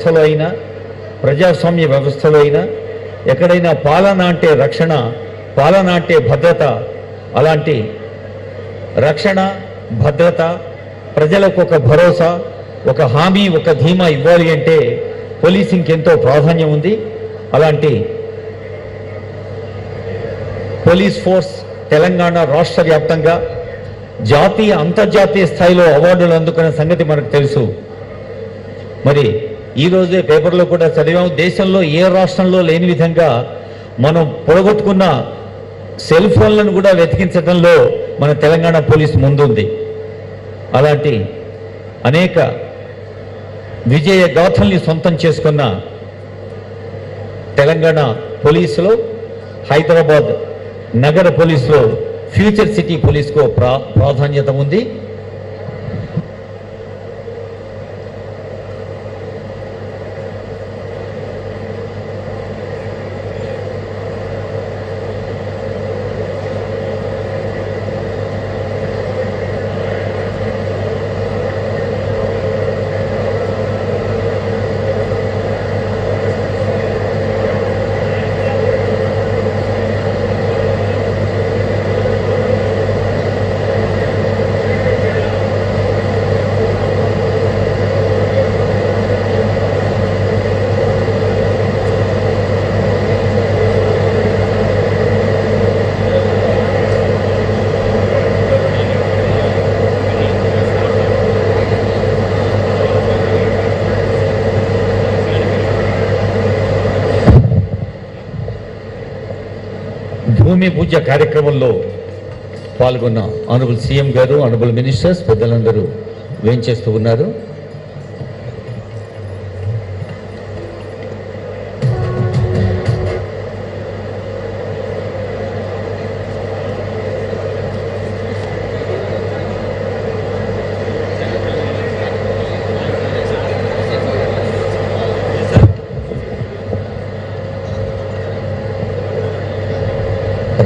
వ్యవస్థలో అయినా ప్రజాస్వామ్య వ్యవస్థలో అయినా ఎక్కడైనా పాలన అంటే రక్షణ, పాలన అంటే భద్రత, అలాంటి రక్షణ, భద్రత, ప్రజలకు ఒక భరోసా, ఒక హామీ, ఒక ధీమా ఇవ్వాలి అంటే పోలీసింగ్కి ఎంతో ప్రాధాన్యం ఉంది. అలాంటి పోలీస్ ఫోర్స్ తెలంగాణ రాష్ట్ర వ్యాప్తంగా జాతీయ అంతర్జాతీయ స్థాయిలో అవార్డులు అందుకున్న సంగతి మనకు తెలుసు. మరి ఈరోజే పేపర్లో కూడా చదివాము, దేశంలో ఏ రాష్ట్రంలో లేని విధంగా మనం పొడగొట్టుకున్న సెల్ ఫోన్లను కూడా వెతికించడంలో మన తెలంగాణ పోలీసు ముందుంది. అలాంటి అనేక విజయ గాథల్ని సొంతం చేసుకున్న తెలంగాణ పోలీసులో హైదరాబాద్ నగర పోలీసులో ఫ్యూచర్ సిటీ పోలీసుకు ప్రాధాన్యత ఉంది. భూమి పూజ కార్యక్రమంలో పాల్గొన్న ఆనరబుల్ సీఎం గారు, ఆనరబుల్ మినిస్టర్స్, పెద్దలందరూ వేంచేస్తూ ఉన్నారు.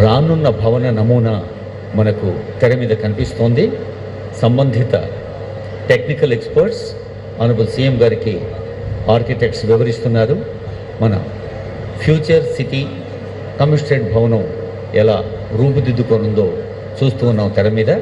రానున్న భవన నమూనా మనకు తెర మీద కనిపిస్తోంది. సంబంధిత టెక్నికల్ ఎక్స్పర్ట్స్ ఆనరబుల్ సీఎం గారికి ఆర్కిటెక్ట్స్ వివరిస్తున్నారు. మన ఫ్యూచర్ సిటీ కమిషనరేట్ భవనం ఎలా రూపుదిద్దుకొనుందో చూస్తూ ఉన్నాం తెర మీద.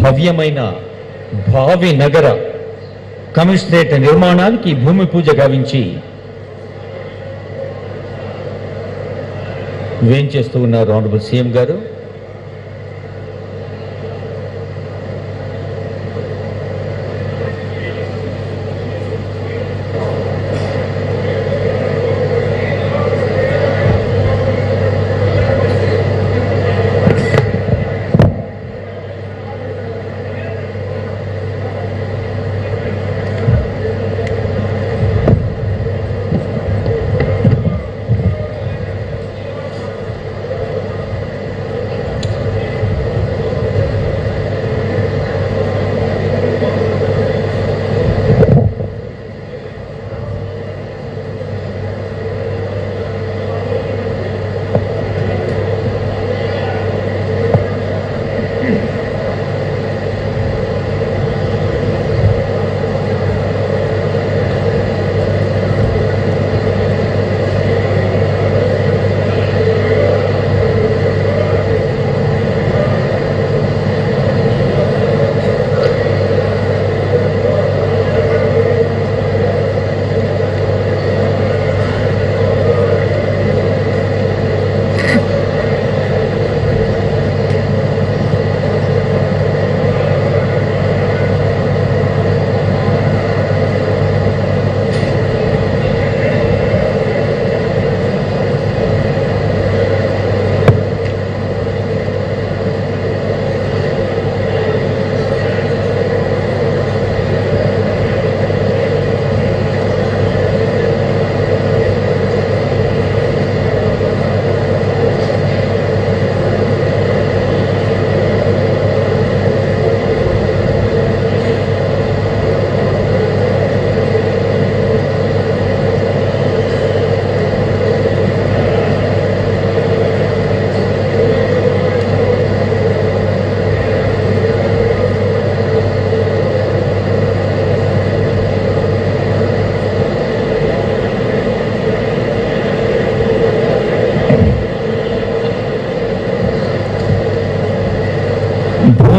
భవ్యమైన భావి నగర కమిషనరేట్ నిర్మాణానికి భూమి పూజ గావించి వేంచేస్తూ ఉన్నారు ఆనరబుల్ సీఎం గారు.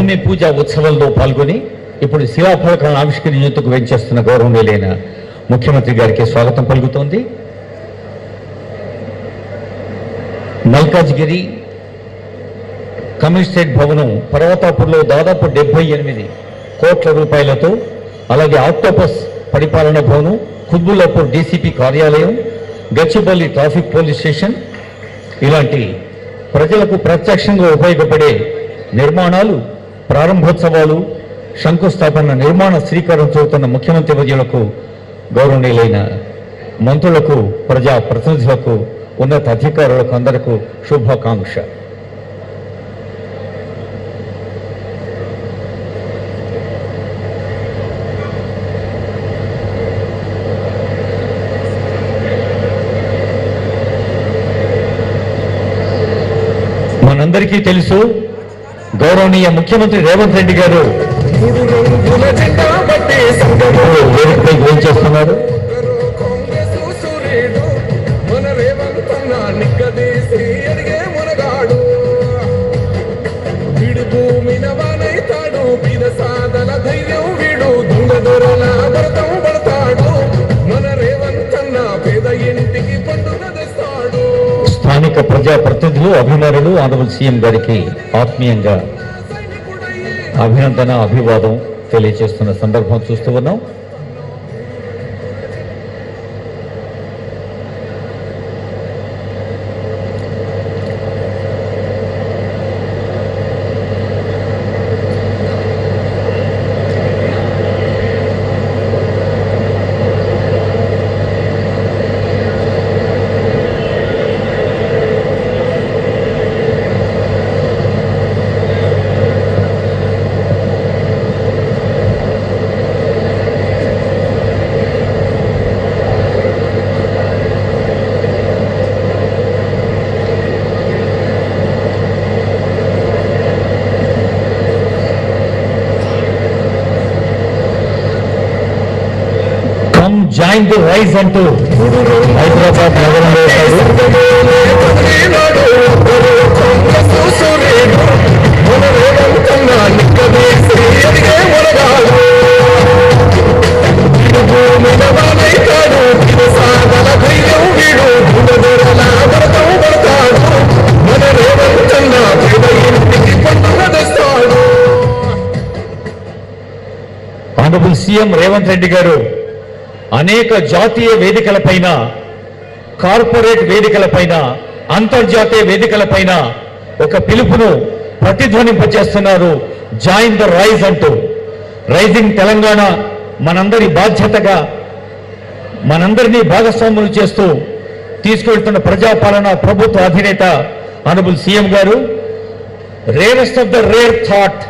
భూమి పూజ ఉత్సవాల్లో పాల్గొని ఇప్పుడు శిలాఫలకాలను ఆవిష్కరించేందుకు వెంచేస్తున్న గౌరవనీయులైన ముఖ్యమంత్రి గారికి స్వాగతం పలుకుతోంది. మల్కాజ్గిరి కమిషనరేట్ భవనం పర్వతాపూర్లో దాదాపు 78 కోట్ల రూపాయలతో, అలాగే ఆక్టోపస్ పరిపాలన భవనం, కుత్బుల్లాపూర్ డీసీపీ కార్యాలయం, గచ్చిబౌలి ట్రాఫిక్ పోలీస్ స్టేషన్ ఇలాంటి ప్రజలకు ప్రత్యక్షంగా ఉపయోగపడే నిర్మాణాలు, ప్రారంభోత్సవాలు, శంకుస్థాపన, నిర్మాణ శ్రీకారం చుడుతున్న ముఖ్యమంత్రి వర్యులకు, గౌరవనీయులైన మంత్రులకు, ప్రజా ప్రతినిధులకు, ఉన్నత అధికారులకు అందరికీ శుభాకాంక్ష. మనందరికీ తెలుసు, గౌరవనీయ ముఖ్యమంత్రి రేవంత్ రెడ్డి గారు వేదికపై చేస్తున్నారు. స్థానిక ప్రజాప్రతినిధులు, అభిమానులు ఆనరబుల్ సీఎం గారికి ఆత్మీయంగా అభినందన, అభివాదం తెలియజేస్తున్న సందర్భం చూస్తూ ఉన్నాం. జాయిన్ ది రైజ్ అంటూ హైదరాబాద్ నగరంలో ఆనరబుల్ సీఎం రేవంత్ రెడ్డి గారు అనేక జాతీయ వేదికలపైన, కార్పొరేట్ వేదికలపైన, అంతర్జాతీయ వేదికలపైన ఒక పిలుపును ప్రతిధ్వనింపచేస్తున్నారు. జాయిన్ ద రైజ్ అంటూ. రైజింగ్ తెలంగాణ మనందరి బాధ్యతగా, మనందరినీ భాగస్వాములు చేస్తూ తీసుకెళ్తున్న ప్రజాపాలన ప్రభుత్వ అధినేత ఆనరబుల్ సీఎం గారు rarest of the rare thought